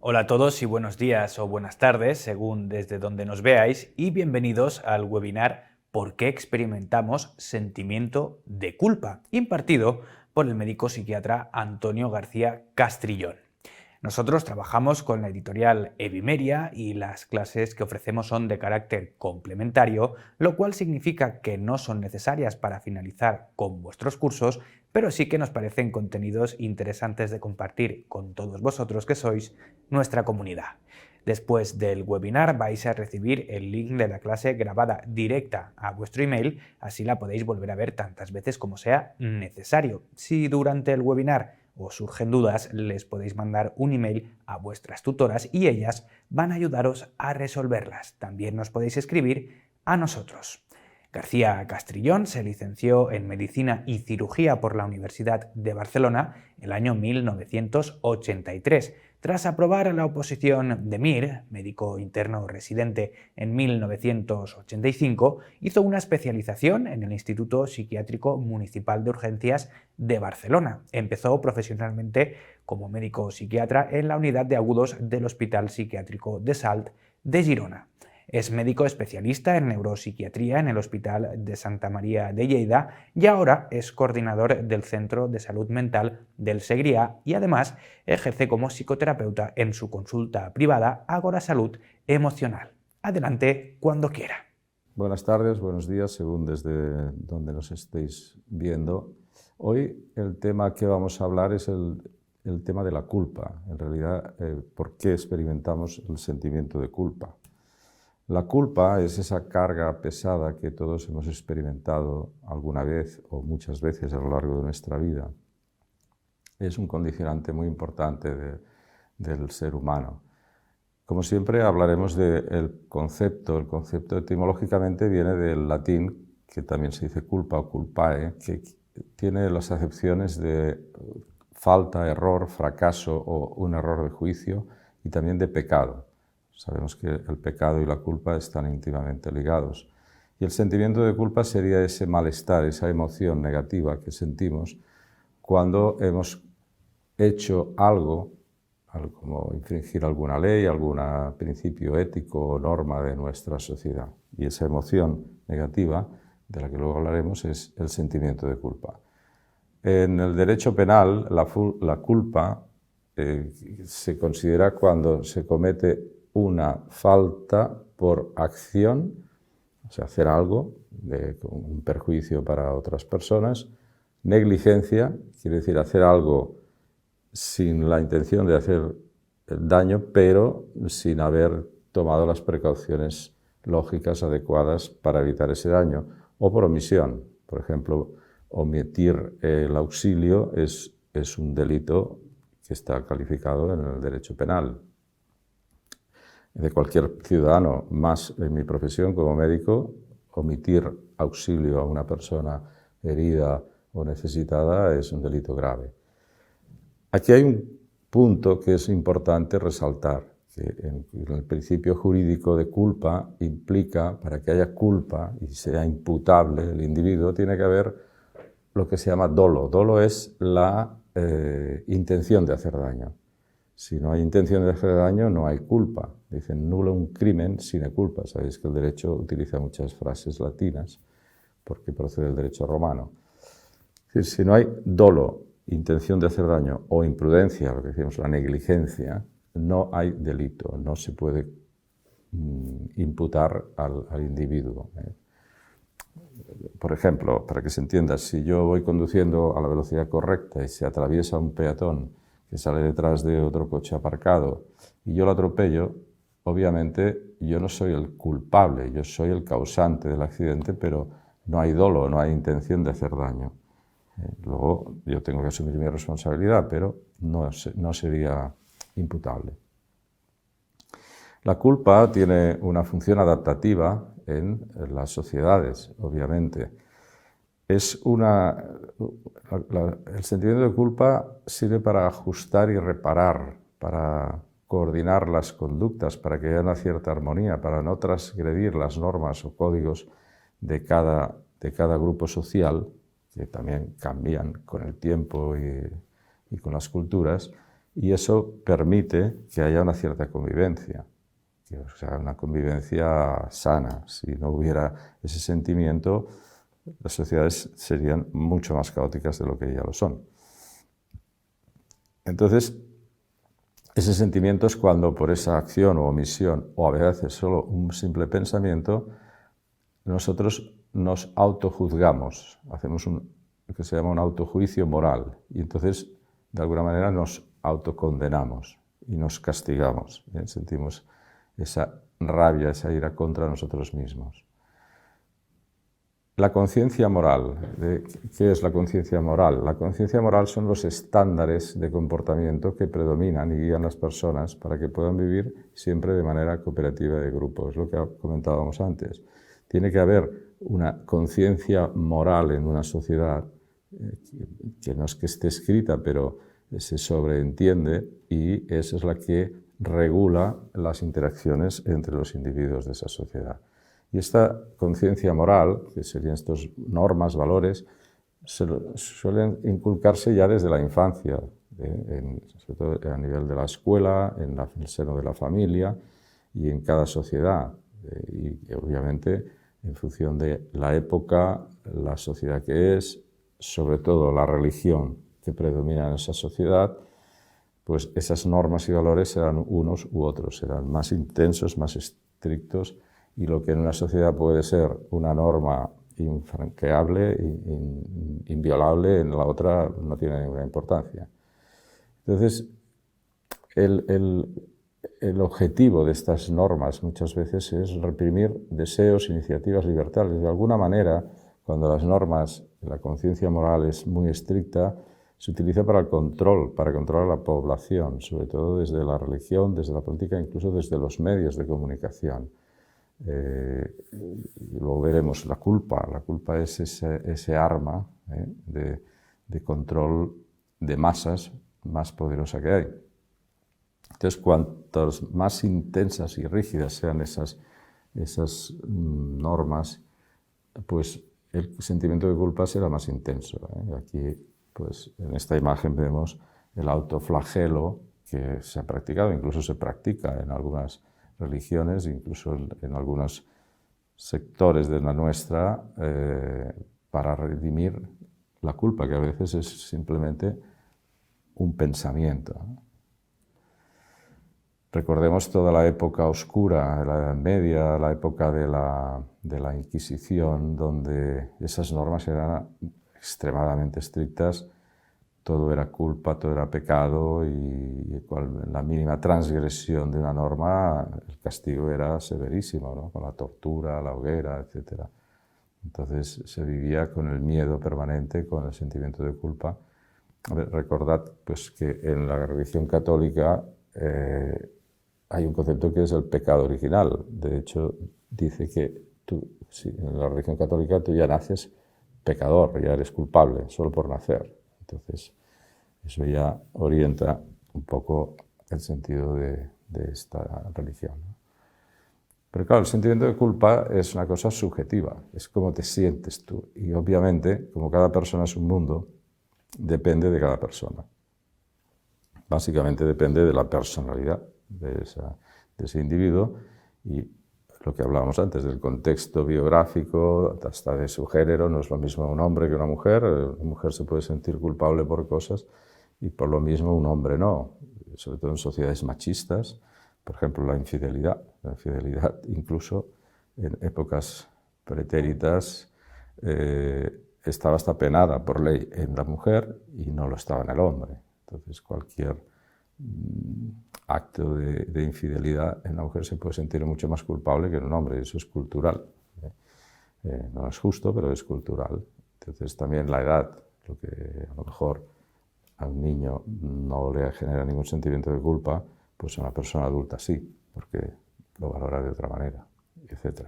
Hola a todos y buenos días o buenas tardes, según desde donde nos veáis, y bienvenidos al webinar ¿Por qué experimentamos sentimiento de culpa?, impartido por el médico psiquiatra Antonio García Castrillón. Nosotros trabajamos con la editorial Evimeria y las clases que ofrecemos son de carácter complementario, lo cual significa que no son necesarias para finalizar con vuestros cursos, pero sí que nos parecen contenidos interesantes de compartir con todos vosotros que sois nuestra comunidad. Después del webinar vais a recibir el link de la clase grabada directa a vuestro email, así la podéis volver a ver tantas veces como sea necesario. Si durante el webinar os surgen dudas, les podéis mandar un email a vuestras tutoras y ellas van a ayudaros a resolverlas. También nos podéis escribir a nosotros. García Castrillón se licenció en Medicina y Cirugía por la Universidad de Barcelona el año 1983. Tras aprobar la oposición de MIR, médico interno residente, en 1985, hizo una especialización en el Instituto Psiquiátrico Municipal de Urgencias de Barcelona. Empezó profesionalmente como médico psiquiatra en la unidad de agudos del Hospital Psiquiátrico de Salt de Girona. Es médico especialista en neuropsiquiatría en el Hospital de Santa María de Lleida y ahora es coordinador del Centro de Salud Mental del Segrià y además ejerce como psicoterapeuta en su consulta privada Ágora Salud Emocional. Adelante cuando quiera. Buenas tardes, buenos días, según desde donde nos estéis viendo. Hoy el tema que vamos a hablar es el tema de la culpa. En realidad, ¿por qué experimentamos el sentimiento de culpa? La culpa es esa carga pesada que todos hemos experimentado alguna vez o muchas veces a lo largo de nuestra vida. Es un condicionante muy importante del ser humano. Como siempre, hablaremos del concepto. El concepto etimológicamente viene del latín, que también se dice culpa o culpae, que tiene las acepciones de falta, error, fracaso o un error de juicio, y también de pecado. Sabemos que el pecado y la culpa están íntimamente ligados. Y el sentimiento de culpa sería ese malestar, esa emoción negativa que sentimos cuando hemos hecho algo como infringir alguna ley, algún principio ético o norma de nuestra sociedad. Y esa emoción negativa, de la que luego hablaremos, es el sentimiento de culpa. En el derecho penal, la culpa se considera cuando se comete una falta por acción, o sea, hacer algo con un perjuicio para otras personas. Negligencia quiere decir hacer algo sin la intención de hacer el daño, pero sin haber tomado las precauciones lógicas adecuadas para evitar ese daño. O por omisión. Por ejemplo, omitir el auxilio es un delito que está calificado en el derecho penal. De cualquier ciudadano, más en mi profesión como médico, omitir auxilio a una persona herida o necesitada es un delito grave. Aquí hay un punto que es importante resaltar, que en el principio jurídico de culpa implica, para que haya culpa y sea imputable el individuo, tiene que haber lo que se llama dolo. Dolo es la intención de hacer daño. Si no hay intención de hacer daño, no hay culpa. Dicen nullum crimen sine culpa. Sabéis que el derecho utiliza muchas frases latinas porque procede del derecho romano. Es decir, si no hay dolo, intención de hacer daño o imprudencia, lo que decimos, la negligencia, no hay delito, no se puede imputar al individuo. Por ejemplo, para que se entienda, si yo voy conduciendo a la velocidad correcta y se atraviesa un peatón que sale detrás de otro coche aparcado y yo lo atropello, obviamente yo no soy el culpable, yo soy el causante del accidente, pero no hay dolo, no hay intención de hacer daño. Luego yo tengo que asumir mi responsabilidad, pero no sería imputable. La culpa tiene una función adaptativa en las sociedades, obviamente. El sentimiento de culpa sirve para ajustar y reparar, para coordinar las conductas, para que haya una cierta armonía, para no transgredir las normas o códigos de cada grupo social, que también cambian con el tiempo y con las culturas, y eso permite que haya una cierta convivencia, o sea, una convivencia sana. Si no hubiera ese sentimiento, las sociedades serían mucho más caóticas de lo que ya lo son. Entonces, ese sentimiento es cuando por esa acción o omisión, o a veces solo un simple pensamiento, nosotros nos autojuzgamos, hacemos lo que se llama un autojuicio moral, y entonces de alguna manera nos autocondenamos y nos castigamos, ¿eh? Sentimos esa rabia, esa ira contra nosotros mismos. La conciencia moral. ¿Qué es la conciencia moral? La conciencia moral son los estándares de comportamiento que predominan y guían a las personas para que puedan vivir siempre de manera cooperativa de grupo. Es lo que comentábamos antes. Tiene que haber una conciencia moral en una sociedad que no es que esté escrita, pero se sobreentiende, y esa es la que regula las interacciones entre los individuos de esa sociedad. Y esta conciencia moral, que serían estas normas, valores, suelen inculcarse ya desde la infancia, sobre todo a nivel de la escuela, en el seno de la familia y en cada sociedad. Y obviamente, en función de la época, la sociedad que es, sobre todo la religión que predomina en esa sociedad, pues esas normas y valores serán unos u otros, serán más intensos, más estrictos, y lo que en una sociedad puede ser una norma infranqueable, inviolable, en la otra no tiene ninguna importancia. Entonces, el objetivo de estas normas muchas veces es reprimir deseos, iniciativas libertarias. De alguna manera, cuando las normas, la conciencia moral es muy estricta, se utiliza para el control, para controlar a la población, sobre todo desde la religión, desde la política, incluso desde los medios de comunicación. Luego veremos la culpa. La culpa es ese arma de control de masas más poderosa que hay. Entonces, cuantas más intensas y rígidas sean esas normas, pues el sentimiento de culpa será más intenso. Aquí, pues, en esta imagen vemos el autoflagelo que se ha practicado, incluso se practica en algunas religiones, incluso en algunos sectores de la nuestra, para redimir la culpa, que a veces es simplemente un pensamiento. Recordemos toda la época oscura, la Edad Media, la época de la Inquisición, donde esas normas eran extremadamente estrictas. Todo era culpa, todo era pecado, y la mínima transgresión de una norma, el castigo era severísimo, ¿no? Con la tortura, la hoguera, etc. Entonces se vivía con el miedo permanente, con el sentimiento de culpa. Recordad, pues, que en la religión católica hay un concepto que es el pecado original. De hecho, dice que en la religión católica tú ya naces pecador, ya eres culpable, solo por nacer. Entonces, eso ya orienta un poco el sentido de esta religión, ¿no? Pero claro, el sentimiento de culpa es una cosa subjetiva, es cómo te sientes tú. Y obviamente, como cada persona es un mundo, depende de cada persona. Básicamente depende de la personalidad de ese individuo, y lo que hablábamos antes, del contexto biográfico, hasta de su género. No es lo mismo un hombre que una mujer. Una mujer se puede sentir culpable por cosas y por lo mismo un hombre no, sobre todo en sociedades machistas. Por ejemplo, la infidelidad. La infidelidad, incluso en épocas pretéritas, estaba hasta penada por ley en la mujer y no lo estaba en el hombre. Entonces, cualquier acto de infidelidad en la mujer se puede sentir mucho más culpable que en un hombre, y eso es cultural. No es justo, pero es cultural. Entonces, también la edad, lo que a lo mejor a un niño no le genera ningún sentimiento de culpa, pues a una persona adulta sí, porque lo valora de otra manera, etc.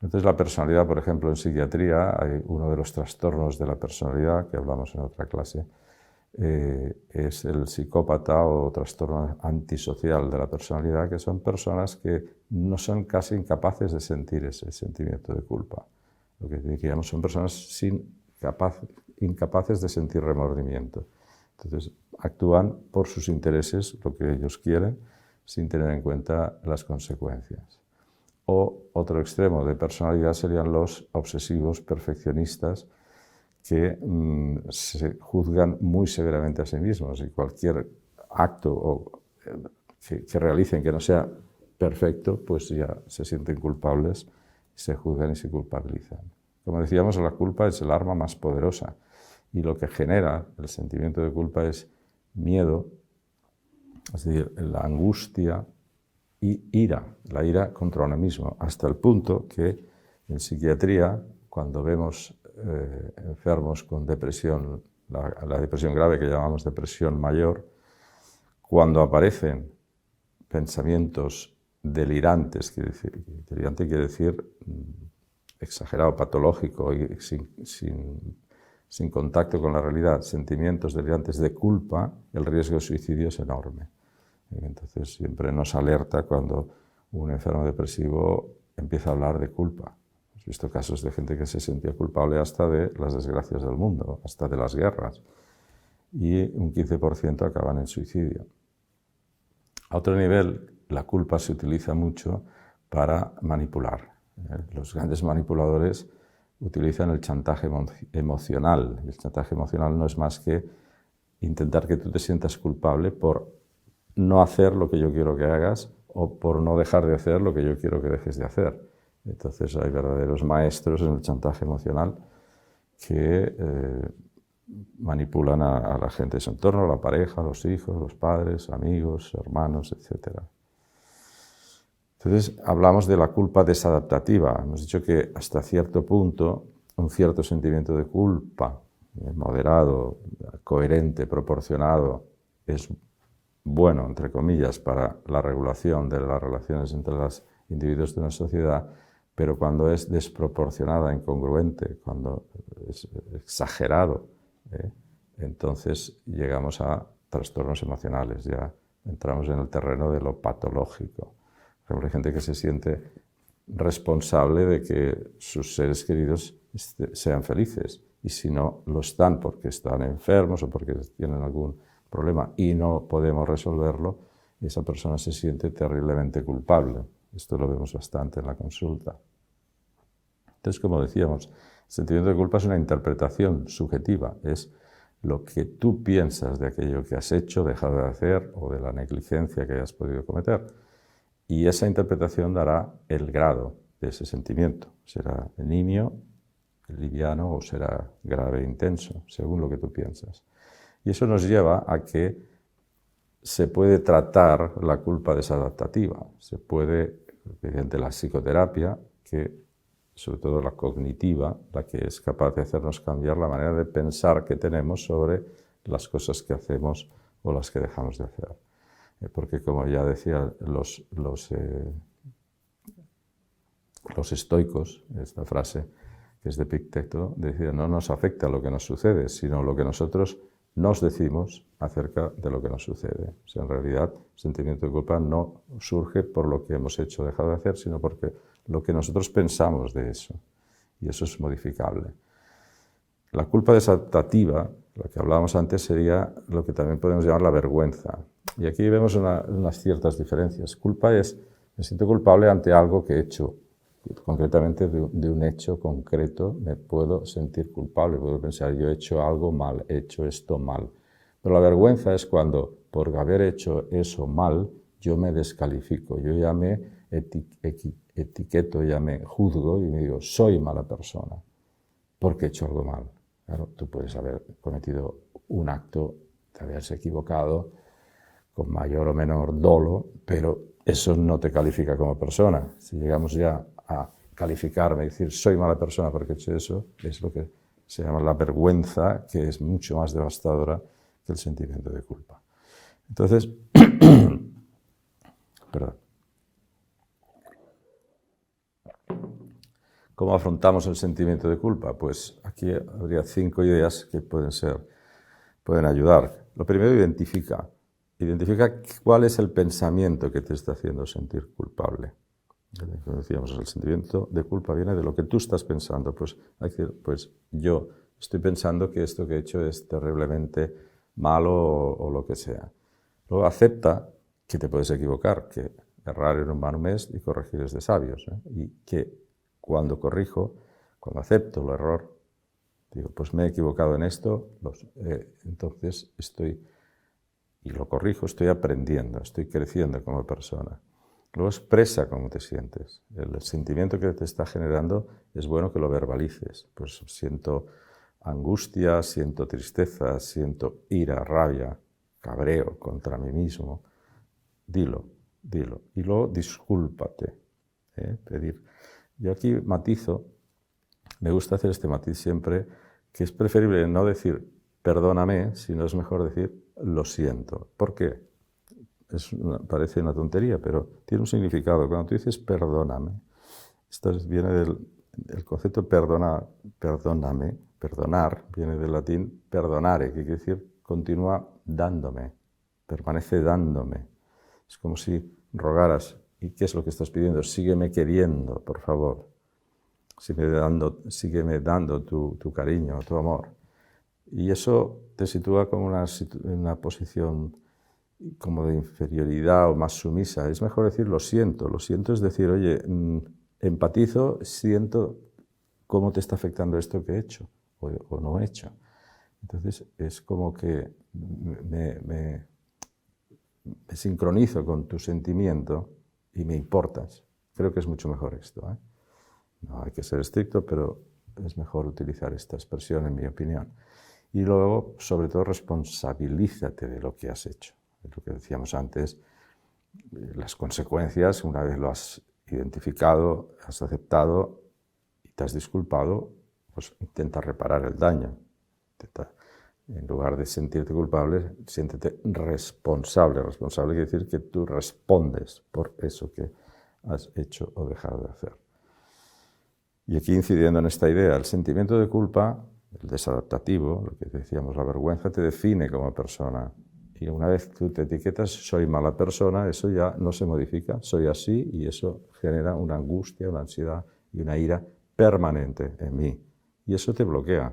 Entonces, la personalidad, por ejemplo, en psiquiatría, hay uno de los trastornos de la personalidad, que hablamos en otra clase, es el psicópata o trastorno antisocial de la personalidad, que son personas que no son casi incapaces de sentir ese sentimiento de culpa. Lo que diríamos son personas incapaces de sentir remordimiento. Entonces, actúan por sus intereses, lo que ellos quieren, sin tener en cuenta las consecuencias. O otro extremo de personalidad serían los obsesivos, perfeccionistas, que se juzgan muy severamente a sí mismos, y cualquier acto que realicen que no sea perfecto, pues ya se sienten culpables, se juzgan y se culpabilizan. Como decíamos, la culpa es el arma más poderosa, y lo que genera el sentimiento de culpa es miedo, es decir, la angustia y ira, la ira contra uno mismo, hasta el punto que en psiquiatría, cuando vemos enfermos con depresión, la depresión grave que llamamos depresión mayor, cuando aparecen pensamientos delirantes, delirante quiere decir exagerado, patológico, y sin contacto con la realidad, sentimientos delirantes de culpa, el riesgo de suicidio es enorme. Entonces siempre nos alerta cuando un enfermo depresivo empieza a hablar de culpa. Hemos visto casos de gente que se sentía culpable hasta de las desgracias del mundo, hasta de las guerras, y un 15% acaban en suicidio. A otro nivel, la culpa se utiliza mucho para manipular. Los grandes manipuladores utilizan el chantaje emocional. El chantaje emocional no es más que intentar que tú te sientas culpable por no hacer lo que yo quiero que hagas o por no dejar de hacer lo que yo quiero que dejes de hacer. Entonces hay verdaderos maestros en el chantaje emocional que manipulan a la gente de su entorno, a la pareja, a los hijos, los padres, amigos, hermanos, etc. Entonces hablamos de la culpa desadaptativa. Hemos dicho que hasta cierto punto un cierto sentimiento de culpa, moderado, coherente, proporcionado, es bueno, entre comillas, para la regulación de las relaciones entre los individuos de una sociedad, pero cuando es desproporcionada, incongruente, cuando es exagerado, entonces llegamos a trastornos emocionales, ya entramos en el terreno de lo patológico. Por ejemplo, hay gente que se siente responsable de que sus seres queridos sean felices, y si no lo están porque están enfermos o porque tienen algún problema y no podemos resolverlo, esa persona se siente terriblemente culpable. Esto lo vemos bastante en la consulta. Entonces, como decíamos, el sentimiento de culpa es una interpretación subjetiva, es lo que tú piensas de aquello que has hecho, dejado de hacer o de la negligencia que hayas podido cometer. Y esa interpretación dará el grado de ese sentimiento. Será nimio, liviano o será grave e intenso, según lo que tú piensas. Y eso nos lleva a que se puede tratar la culpa desadaptativa. Se puede, mediante la psicoterapia, que sobre todo la cognitiva, la que es capaz de hacernos cambiar la manera de pensar que tenemos sobre las cosas que hacemos o las que dejamos de hacer. Porque, como ya decía los estoicos, esta frase que es de Epicteto, decía, no nos afecta lo que nos sucede, sino lo que nosotros nos decimos acerca de lo que nos sucede. O sea, en realidad, el sentimiento de culpa no surge por lo que hemos hecho o dejado de hacer, sino porque lo que nosotros pensamos de eso. Y eso es modificable. La culpa desadaptativa, lo que hablábamos antes, sería lo que también podemos llamar la vergüenza. Y aquí vemos unas ciertas diferencias. Culpa es, me siento culpable ante algo que he hecho. Concretamente de un hecho concreto me puedo sentir culpable, puedo pensar yo he hecho algo mal, he hecho esto mal. Pero la vergüenza es cuando por haber hecho eso mal yo me descalifico, yo ya me etiqueto, ya me juzgo y me digo soy mala persona porque he hecho algo mal. Claro, tú puedes haber cometido un acto, te haberse equivocado con mayor o menor dolo, pero eso no te califica como persona. Si llegamos ya a calificarme y decir soy mala persona porque he hecho eso, es lo que se llama la vergüenza, que es mucho más devastadora que el sentimiento de culpa. Entonces, perdón. ¿Cómo afrontamos el sentimiento de culpa? Pues aquí habría 5 ideas que pueden ayudar. Lo primero, identifica cuál es el pensamiento que te está haciendo sentir culpable. Como decíamos, el sentimiento de culpa viene de lo que tú estás pensando. Pues yo estoy pensando que esto que he hecho es terriblemente malo o lo que sea. Luego acepta que te puedes equivocar, que errar en humano est y corregir es de sabios, ¿eh? Y que cuando corrijo, cuando acepto el error, digo, pues me he equivocado en esto, entonces y lo corrijo, estoy aprendiendo, estoy creciendo como persona. Luego expresa cómo te sientes. El sentimiento que te está generando es bueno que lo verbalices. Pues siento angustia, siento tristeza, siento ira, rabia, cabreo contra mí mismo. Dilo. Y luego discúlpate. Pedir. Yo aquí matizo, me gusta hacer este matiz siempre, que es preferible no decir perdóname, sino es mejor decir lo siento. ¿Por qué? Parece una tontería, pero tiene un significado. Cuando tú dices perdóname, esto viene del concepto perdóname, perdonar, viene del latín perdonare, que quiere decir continúa dándome, permanece dándome. Es como si rogaras, ¿y qué es lo que estás pidiendo? Sígueme queriendo, por favor. Sígueme dando tu cariño, tu amor. Y eso te sitúa como en una posición como de inferioridad o más sumisa. Es mejor decir lo siento. Lo siento es decir, oye, empatizo, siento cómo te está afectando esto que he hecho o no he hecho. Entonces es como que me sincronizo con tu sentimiento y me importas. Creo que es mucho mejor esto, ¿eh? No hay que ser estricto, pero es mejor utilizar esta expresión, en mi opinión. Y luego, sobre todo, responsabilízate de lo que has hecho. Es lo que decíamos antes, las consecuencias, una vez lo has identificado, has aceptado y te has disculpado, pues intenta reparar el daño. En lugar de sentirte culpable, siéntete responsable. Responsable quiere decir que tú respondes por eso que has hecho o dejado de hacer. Y aquí, incidiendo en esta idea, el sentimiento de culpa, el desadaptativo, lo que decíamos, la vergüenza, te define como persona. Y una vez tú te etiquetas, soy mala persona, eso ya no se modifica, soy así, y eso genera una angustia, una ansiedad y una ira permanente en mí. Y eso te bloquea.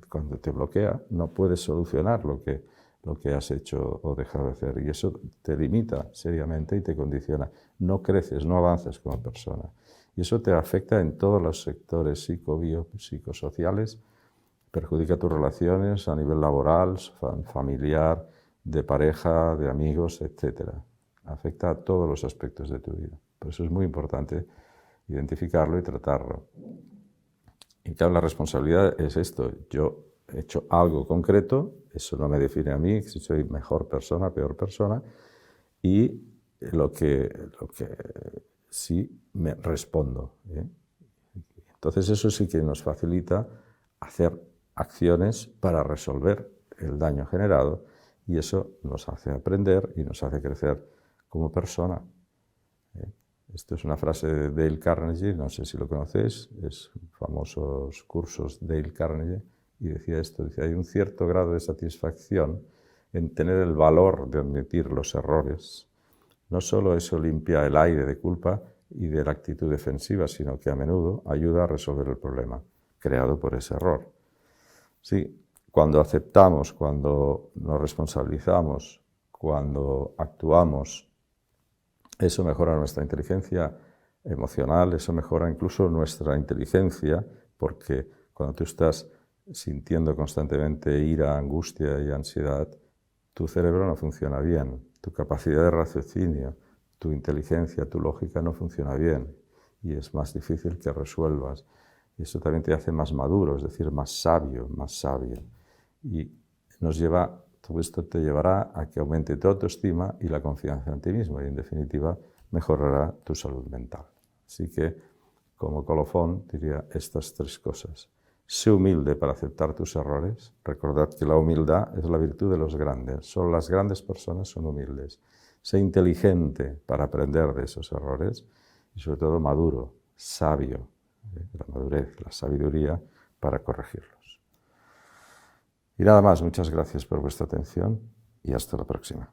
Cuando te bloquea, no puedes solucionar lo que has hecho o dejado de hacer. Y eso te limita seriamente y te condiciona. No creces, no avanzas como persona. Y eso te afecta en todos los sectores psicosociales, perjudica tus relaciones a nivel laboral, familiar, de pareja, de amigos, etc. Afecta a todos los aspectos de tu vida. Por eso es muy importante identificarlo y tratarlo. En cambio, la responsabilidad es esto. Yo he hecho algo concreto, eso no me define a mí, si soy mejor persona, peor persona, y lo que sí me respondo, ¿eh? Entonces eso sí que nos facilita hacer acciones para resolver el daño generado y eso nos hace aprender y nos hace crecer como persona. Esto es una frase de Dale Carnegie, no sé si lo conocéis, es famosos cursos Dale Carnegie, y decía esto, dice, hay un cierto grado de satisfacción en tener el valor de admitir los errores. No solo eso limpia el aire de culpa y de la actitud defensiva, sino que a menudo ayuda a resolver el problema creado por ese error. Sí, cuando aceptamos, cuando nos responsabilizamos, cuando actuamos, eso mejora nuestra inteligencia emocional, eso mejora incluso nuestra inteligencia, porque cuando tú estás sintiendo constantemente ira, angustia y ansiedad, tu cerebro no funciona bien, tu capacidad de raciocinio, tu inteligencia, tu lógica no funciona bien y es más difícil que resuelvas. Y eso también te hace más maduro, es decir, más sabio, Y todo esto te llevará a que aumente tu autoestima y la confianza en ti mismo y, en definitiva, mejorará tu salud mental. Así que, como colofón, diría estas tres cosas. Sé humilde para aceptar tus errores. Recordad que la humildad es la virtud de los grandes. Solo las grandes personas son humildes. Sé inteligente para aprender de esos errores y, sobre todo, maduro, sabio, la madurez, la sabiduría para corregirlos. Y nada más, muchas gracias por vuestra atención y hasta la próxima.